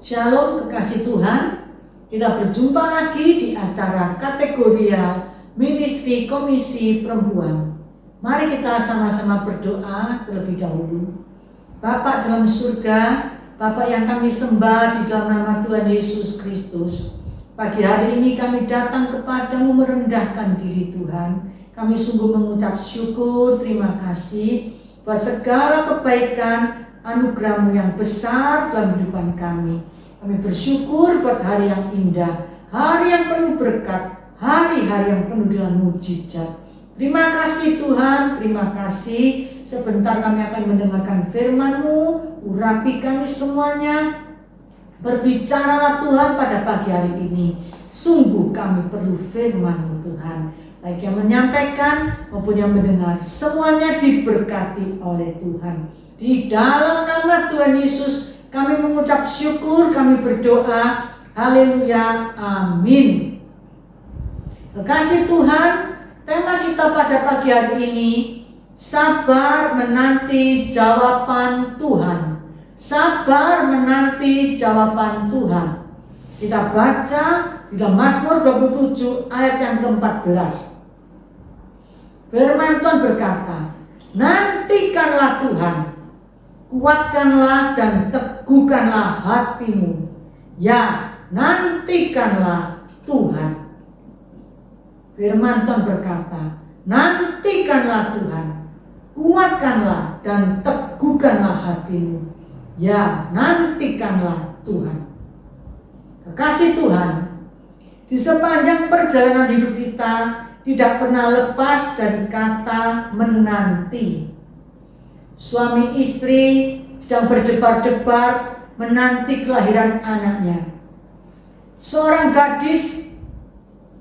Shalom kekasih Tuhan, kita berjumpa lagi di acara kategorial Ministry Komisi Perempuan. Mari kita sama-sama berdoa terlebih dahulu. Bapa dalam surga, Bapa yang kami sembah di dalam nama Tuhan Yesus Kristus, pagi hari ini kami datang kepadamu merendahkan diri Tuhan. Kami sungguh mengucap syukur, terima kasih buat segala kebaikan anugerah-Mu yang besar dalam kehidupan kami. Kami bersyukur buat hari yang indah, hari yang penuh berkat, hari-hari yang penuh dengan mujizat. Terima kasih Tuhan, terima kasih. Sebentar kami akan mendengarkan firman-Mu, urapi kami semuanya. Berbicaralah Tuhan pada pagi hari ini. Sungguh kami perlu firman-Mu Tuhan. Baik yang menyampaikan maupun yang mendengar, semuanya diberkati oleh Tuhan. Di dalam nama Tuhan Yesus kami mengucap syukur, kami berdoa. Haleluya, amin. Kekasih Tuhan, tema kita pada pagi hari ini, sabar menanti jawaban Tuhan. Sabar menanti jawaban Tuhan. Kita baca di dalam Mazmur 27 ayat yang ke-14. Firman Tuhan berkata, nantikanlah Tuhan, kuatkanlah dan teguhkanlah hatimu. Ya, nantikanlah Tuhan. Firman Tuhan berkata, nantikanlah Tuhan, kuatkanlah dan teguhkanlah hatimu. Ya, nantikanlah Tuhan. Kekasih Tuhan, di sepanjang perjalanan hidup kita tidak pernah lepas dari kata menanti. Suami istri sedang berdebar-debar menanti kelahiran anaknya. Seorang gadis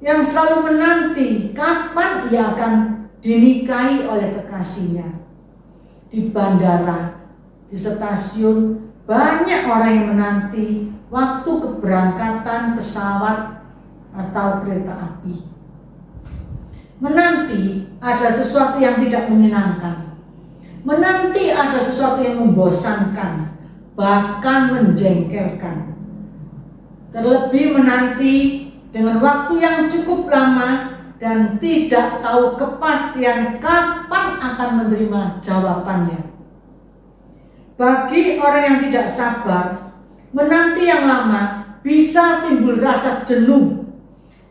yang selalu menanti kapan ia akan dinikahi oleh kekasihnya. Di bandara, di stasiun, banyak orang yang menanti waktu keberangkatan pesawat atau kereta api. Menanti adalah sesuatu yang tidak menyenangkan. Menanti adalah sesuatu yang membosankan, bahkan menjengkelkan. Terlebih menanti dengan waktu yang cukup lama dan tidak tahu kepastian kapan akan menerima jawabannya. Bagi orang yang tidak sabar, menanti yang lama bisa timbul rasa jenuh,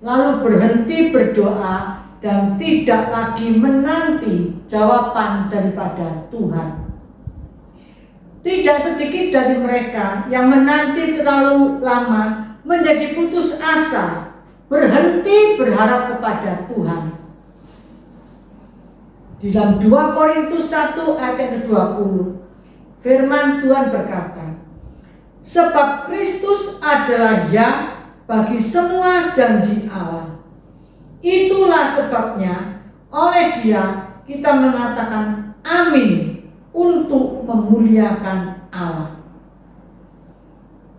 lalu berhenti berdoa dan tidak lagi menanti jawaban daripada Tuhan. Tidak sedikit dari mereka yang menanti terlalu lama menjadi putus asa, berhenti berharap kepada Tuhan. Di dalam 2 Korintus 1 ayat yang ke-20, firman Tuhan berkata, sebab Kristus adalah ya bagi semua janji Allah. Itulah sebabnya oleh Dia kita mengatakan amin untuk memuliakan Allah.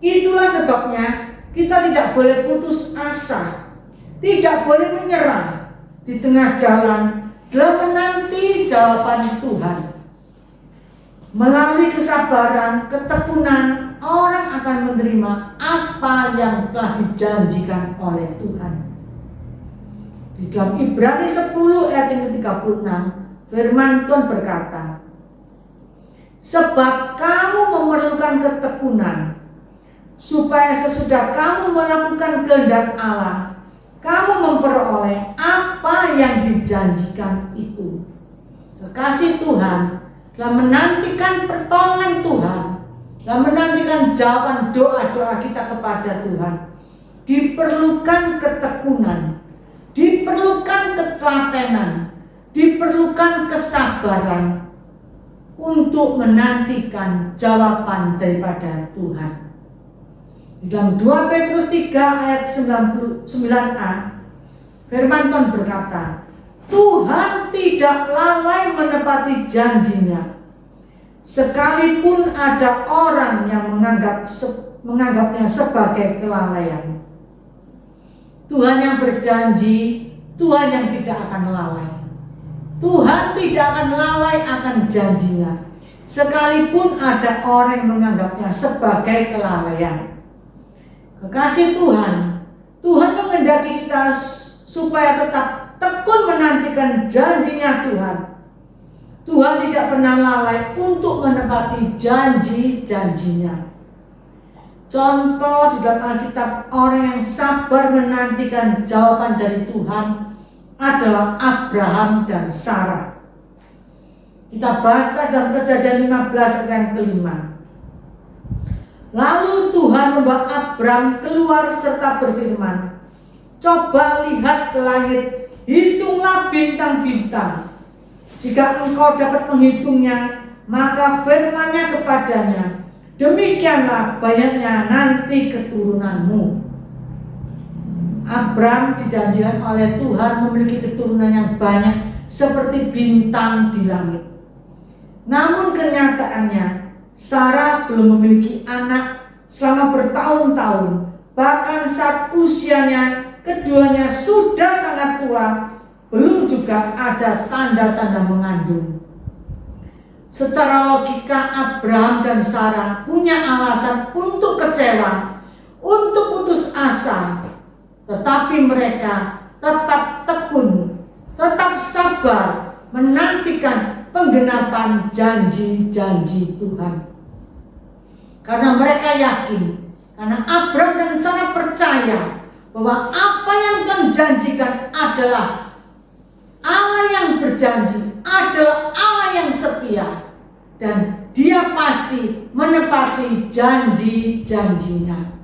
Itulah sebabnya kita tidak boleh putus asa, tidak boleh menyerah di tengah jalan dalam menanti jawaban Tuhan. Melalui kesabaran, ketekunan, orang akan menerima apa yang telah dijanjikan oleh Tuhan. Di dalam Ibrani 10 ayat yang ke-36, firman Tuhan berkata, sebab kamu memerlukan ketekunan, supaya sesudah kamu melakukan kehendak Allah, kamu memperoleh apa yang dijanjikan itu. Kekasih Tuhan, dalam menantikan pertolongan Tuhan, dalam menantikan jawaban doa-doa kita kepada Tuhan, diperlukan ketekunan, diperlukan ketelatenan, diperlukan kesabaran untuk menantikan jawaban daripada Tuhan. Di dalam 2 Petrus 3 ayat 99a, firman Tuhan berkata, Tuhan tidak lalai menepati janjinya, sekalipun ada orang yang menganggapnya sebagai kelalaian. Tuhan yang berjanji, Tuhan yang tidak akan lalai. Tuhan tidak akan lalai akan janjinya, sekalipun ada orang yang menganggapnya sebagai kelalaian. Kekasih Tuhan, Tuhan menghendaki kita supaya tetap tekun menantikan janjinya Tuhan. Tuhan tidak pernah lalai untuk menepati janji-janjinya. Contoh di dalam Alkitab, orang yang sabar menantikan jawaban dari Tuhan adalah Abraham dan Sarah. Kita baca dalam Kejadian 15 ayat yang kelima. Lalu Tuhan membawa Abraham keluar serta berfirman, coba lihat ke langit, hitunglah bintang-bintang. Jika engkau dapat menghitungnya, maka firman-Nya kepadanya, demikianlah banyaknya nanti keturunanmu. Abraham dijanjikan oleh Tuhan memiliki keturunan yang banyak seperti bintang di langit. Namun kenyataannya, Sarah belum memiliki anak selama bertahun-tahun. Bahkan saat usianya keduanya sudah sangat tua, belum juga ada tanda-tanda mengandung. Secara logika, Abraham dan Sarah punya alasan untuk kecewa, untuk putus asa. Tetapi mereka tetap tekun, tetap sabar menantikan penggenapan janji-janji Tuhan. Karena mereka yakin, karena Abraham dan Sarah percaya bahwa apa yang Tuhan janjikan adalah Allah yang berjanji, adalah Allah yang setia, dan Dia pasti menepati janji-janjinya.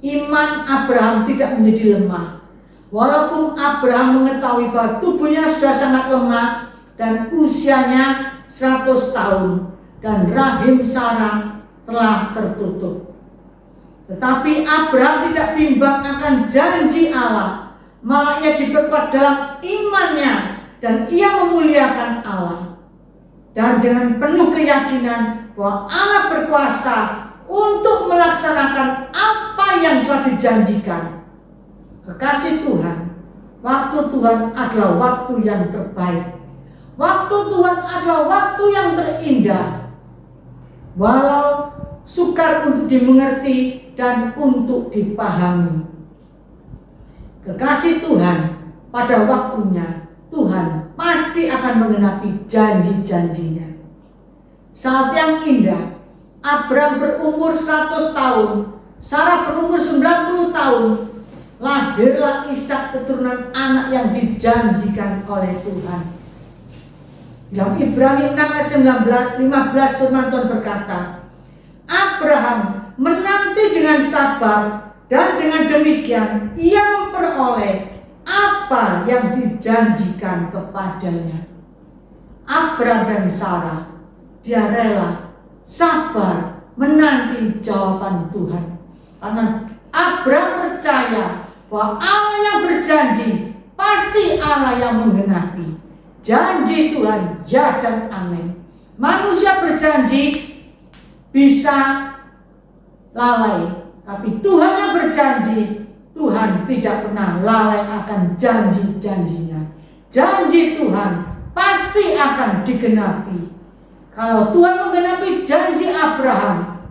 Iman Abraham tidak menjadi lemah. Walaupun Abraham mengetahui bahwa tubuhnya sudah sangat lemah dan usianya 100 tahun dan rahim Sarah telah tertutup. Tetapi Abraham tidak bimbang akan janji Allah, malah ia diperkuat dalam imannya dan ia memuliakan Allah. Dan dengan penuh keyakinan bahwa Allah berkuasa untuk melaksanakan apa yang telah dijanjikan. Kekasih Tuhan, waktu Tuhan adalah waktu yang terbaik. Waktu Tuhan adalah waktu yang terindah. Walau sukar untuk dimengerti dan untuk dipahami. Kekasih Tuhan, pada waktunya Tuhan pasti akan menggenapi janji-janjinya. Saat yang indah, Abraham berumur 100 tahun, Sarah berumur 90 tahun. Lahirlah Ishak, keturunan anak yang dijanjikan oleh Tuhan. Dalam Ibrani 6 ayat 15 firman Tuhan berkata, Abraham menanti dengan sabar dan dengan demikian ia memperoleh apa yang dijanjikan kepadanya. Abraham dan Sarah, dia rela sabar menanti jawaban Tuhan. Karena Abraham percaya bahwa Allah yang berjanji pasti Allah yang menggenapi. Janji Tuhan ya dan amin. Manusia berjanji bisa lalai, tapi Tuhan yang berjanji, Tuhan tidak pernah lalai akan janji-janjinya. Janji Tuhan pasti akan digenapi. Kalau Tuhan menggenapi janji Abraham,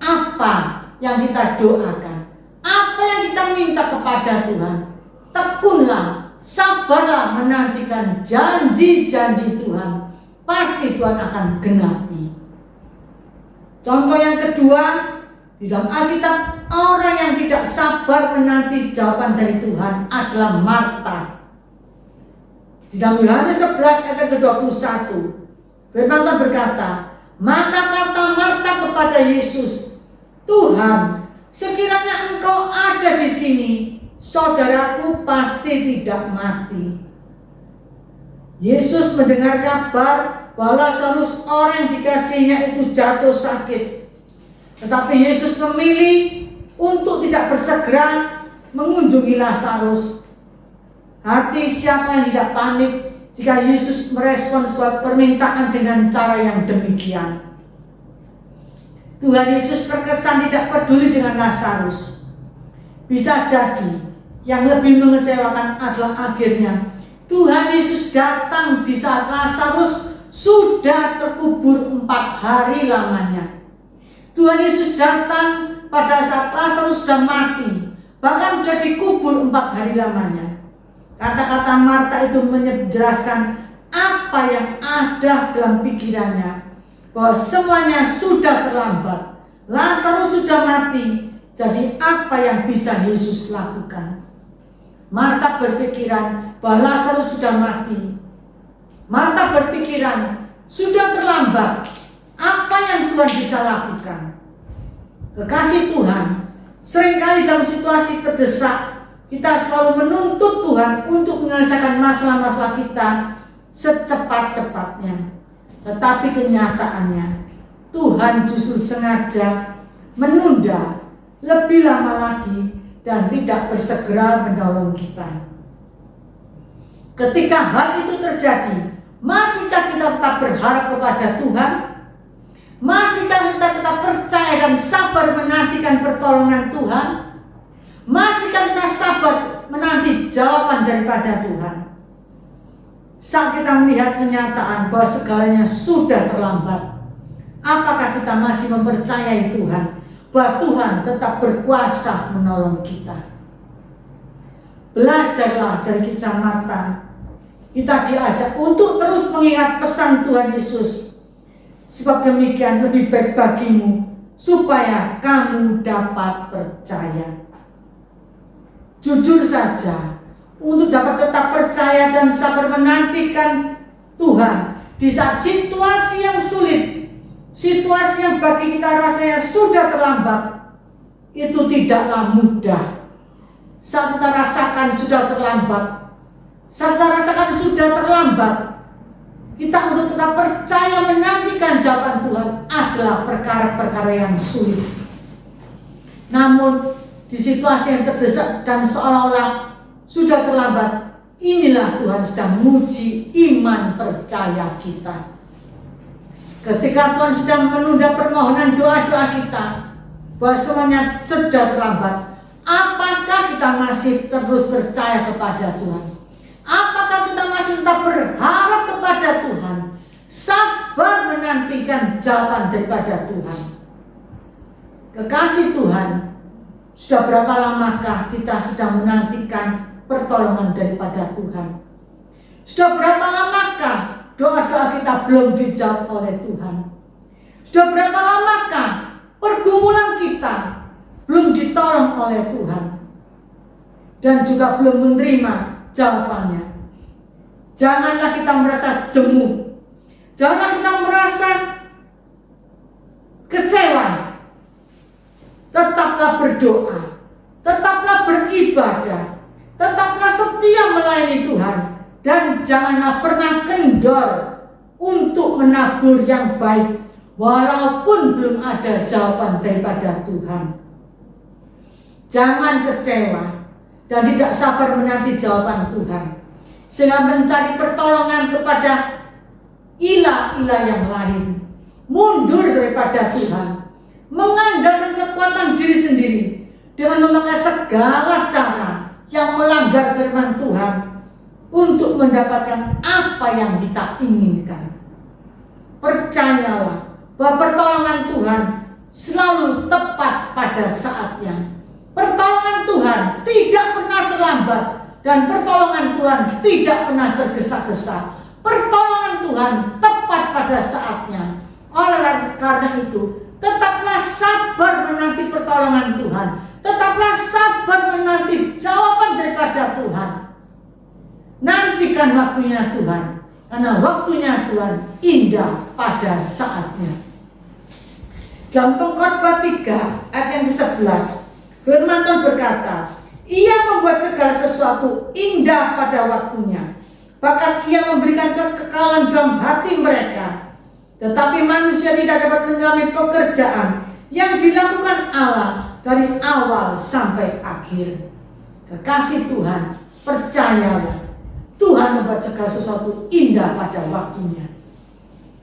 apa yang kita doakan? Apa yang kita minta kepada Tuhan? Tekunlah, sabarlah menantikan janji-janji Tuhan. Pasti Tuhan akan genapi. Contoh yang kedua, di dalam Alkitab, orang yang tidak sabar menanti jawaban dari Tuhan adalah Marta. Di dalam Yohanes 11 ayat ke-21, firman Tuhan berkata, maka kata Marta kepada Yesus, Tuhan, sekiranya Engkau ada di sini, saudaraku pasti tidak mati. Yesus mendengar kabar bahwa Lazarus, orang yang dikasihinya itu jatuh sakit. Tetapi Yesus memilih untuk tidak bersegera mengunjungi Lazarus. Hati siapa yang tidak panik jika Yesus merespon sebuah permintaan dengan cara yang demikian? Tuhan Yesus terkesan tidak peduli dengan Lazarus. Bisa jadi yang lebih mengecewakan adalah akhirnya Tuhan Yesus datang di saat Lazarus sudah terkubur 4 hari lamanya. Tuhan Yesus datang pada saat Lazarus sudah mati, bahkan sudah dikubur 4 hari lamanya. Kata-kata Marta itu menjelaskan apa yang ada dalam pikirannya, bahwa semuanya sudah terlambat. Lazarus sudah mati, jadi apa yang bisa Yesus lakukan? Marta berpikiran bahwa Lazarus sudah mati. Marta berpikiran sudah terlambat. Apa yang Tuhan bisa lakukan? Kekasih Tuhan, seringkali dalam situasi terdesak, kita selalu menuntut Tuhan untuk menyelesaikan masalah-masalah kita secepat-cepatnya. Tetapi kenyataannya, Tuhan justru sengaja menunda lebih lama lagi dan tidak bersegera menolong kita. Ketika hal itu terjadi, masihkah kita tetap berharap kepada Tuhan? Masihkah kita tetap percaya dan sabar menantikan pertolongan Tuhan? Masihkah kita sabar menanti jawaban daripada Tuhan? Saat kita melihat kenyataan bahwa segalanya sudah terlambat, apakah kita masih mempercayai Tuhan bahwa Tuhan tetap berkuasa menolong kita? Belajarlah dari kisah Marta. Kita diajak untuk terus mengingat pesan Tuhan Yesus. Sebab demikian lebih baik bagimu supaya kamu dapat percaya. Jujur saja, untuk dapat tetap percaya dan sabar menantikan Tuhan di saat situasi yang sulit, situasi yang bagi kita rasanya sudah terlambat, itu tidaklah mudah. Saat kita rasakan sudah terlambat, saat kita rasakan sudah terlambat, kita untuk tetap percaya menantikan jawaban Tuhan adalah perkara-perkara yang sulit. Namun di situasi yang terdesak dan seolah-olah sudah terlambat, inilah Tuhan sedang menguji iman percaya kita. Ketika Tuhan sedang menunda permohonan doa-doa kita, bahwa semuanya sudah terlambat, apakah kita masih terus percaya kepada Tuhan? Apakah kita masih tetap berharap kepada Tuhan, sabar menantikan jawaban daripada Tuhan? Kekasih Tuhan, sudah berapa lamakah kita sedang menantikan pertolongan daripada Tuhan? Sudah berapa lamakah doa-doa kita belum dijawab oleh Tuhan? Sudah berapa lamakah pergumulan kita belum ditolong oleh Tuhan dan juga belum menerima jawabannya? Janganlah kita merasa jemu, janganlah kita merasa kecewa. Tetaplah berdoa, tetaplah beribadah, tetaplah setia melayani Tuhan, dan janganlah pernah kendor untuk menabur yang baik walaupun belum ada jawaban daripada Tuhan. Jangan kecewa dan tidak sabar menanti jawaban Tuhan, sehingga mencari pertolongan kepada ilah-ilah yang lain, mundur daripada Tuhan, mengandalkan kekuatan diri sendiri dengan memakai segala cara yang melanggar firman Tuhan untuk mendapatkan apa yang kita inginkan. Percayalah bahwa pertolongan Tuhan selalu tepat pada saatnya. Pertolongan Tuhan tidak pernah terlambat dan pertolongan Tuhan tidak pernah tergesa-gesa. Pertolongan Tuhan tepat pada saatnya. Oleh karena itu, tetaplah sabar menanti pertolongan Tuhan. Tetaplah sabar menanti jawaban daripada Tuhan. Nantikan waktunya Tuhan, karena waktunya Tuhan indah pada saatnya. Dalam Pengkhotbah 3 ayat yang ke-11, firman Tuhan berkata, Ia membuat segala sesuatu indah pada waktunya, bahkan Ia memberikan kekekalan dalam hati mereka. Tetapi manusia tidak dapat mengalami pekerjaan yang dilakukan Allah dari awal sampai akhir. Kekasih Tuhan, percayalah, Tuhan membuat segala sesuatu indah pada waktunya.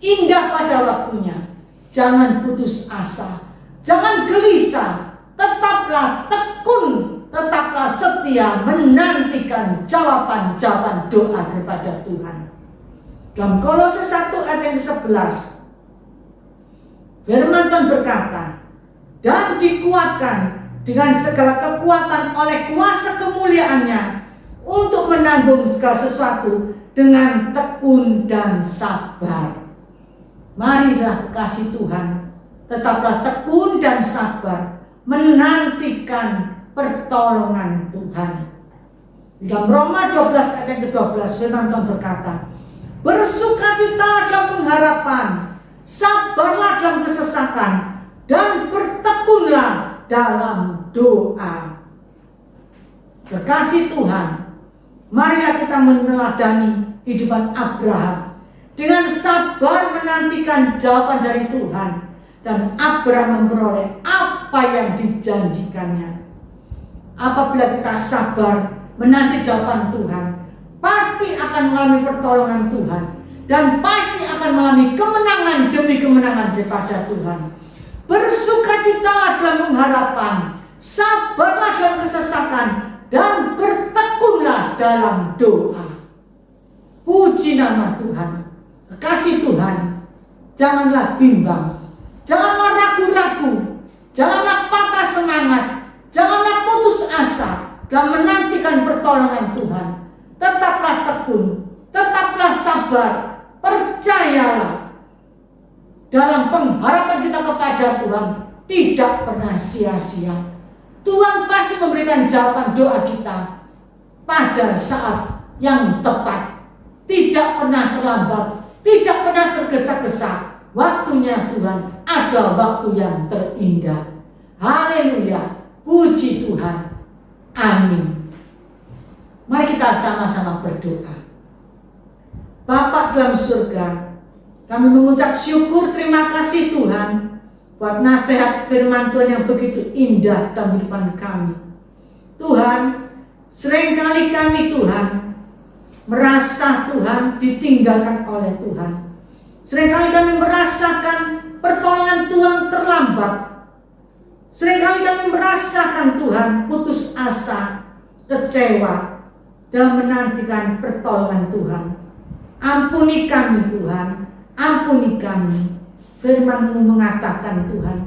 Indah pada waktunya. Jangan putus asa, jangan gelisah, tetaplah tekun, tetaplah setia menantikan jawaban-jawaban doa daripada Tuhan. Dalam Kolose 1 ayat yang ke-11, firman Tuhan berkata, dan dikuatkan dengan segala kekuatan oleh kuasa kemuliaannya untuk menanggung segala sesuatu dengan tekun dan sabar. Marilah kekasih Tuhan, tetaplah tekun dan sabar menantikan pertolongan Tuhan. Di dalam Roma 12 ayat ke-12 firman Tuhan berkata, bersukacita dalam pengharapan, sabarlah dalam kesesakan, dan bertekunlah dalam doa. Kekasih Tuhan, marilah kita meneladani kehidupan Abraham dengan sabar menantikan jawaban dari Tuhan, dan Abraham memperoleh apa yang dijanjikannya. Apabila kita sabar menanti jawaban Tuhan, pasti akan mengalami pertolongan Tuhan, dan pasti akan mengalami kemenangan demi kemenangan daripada Tuhan. Bersukacitalah dalam pengharapan, sabarlah dalam kesesakan, dan bertekunlah dalam doa. Puji nama Tuhan. Kekasih Tuhan, janganlah bimbang, janganlah ragu-ragu, janganlah patah semangat, janganlah putus asa dalam menantikan pertolongan Tuhan. Tetaplah tekun, tetaplah sabar, percayalah dalam pengharapan kita kepada Tuhan tidak pernah sia-sia. Tuhan pasti memberikan jawaban doa kita pada saat yang tepat. Tidak pernah terlambat, tidak pernah tergesa-gesa. Waktunya Tuhan adalah waktu yang terindah. Haleluya, puji Tuhan. Amin. Mari kita sama-sama berdoa. Bapa dalam surga, kami mengucap syukur, terima kasih Tuhan buat nasihat firman Tuhan yang begitu indah dalam kehidupan kami. Tuhan, seringkali kami Tuhan merasa Tuhan ditinggalkan oleh Tuhan. Seringkali kami merasakan pertolongan Tuhan terlambat. Seringkali kami merasakan Tuhan putus asa, kecewa dalam menantikan pertolongan Tuhan. Ampuni kami Tuhan, ampuni kami. Firman-Mu mengatakan Tuhan,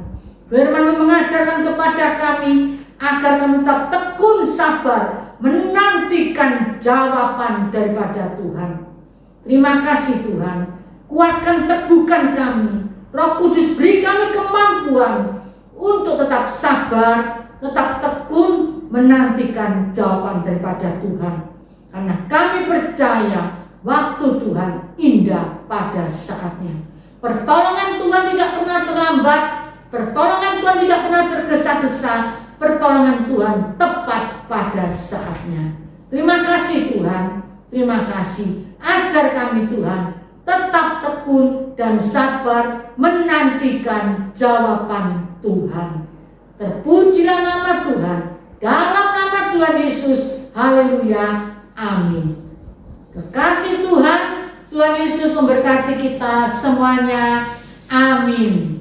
Firman-Mu mengajarkan kepada kami agar kami tetap tekun sabar menantikan jawaban daripada Tuhan. Terima kasih Tuhan. Kuatkan, teguhkan kami. Roh Kudus, beri kami kemampuan untuk tetap sabar, tetap tekun menantikan jawaban daripada Tuhan. Karena kami percaya waktu Tuhan indah pada saatnya. Pertolongan Tuhan tidak pernah terlambat, pertolongan Tuhan tidak pernah tergesa-gesa, pertolongan Tuhan tepat pada saatnya. Terima kasih Tuhan, terima kasih. Ajar kami Tuhan tetap tekun dan sabar menantikan jawaban Tuhan. Terpujilah nama Tuhan, dalam nama Tuhan Yesus. Haleluya, amin. Kekasih Tuhan, Tuhan Yesus memberkati kita semuanya. Amin.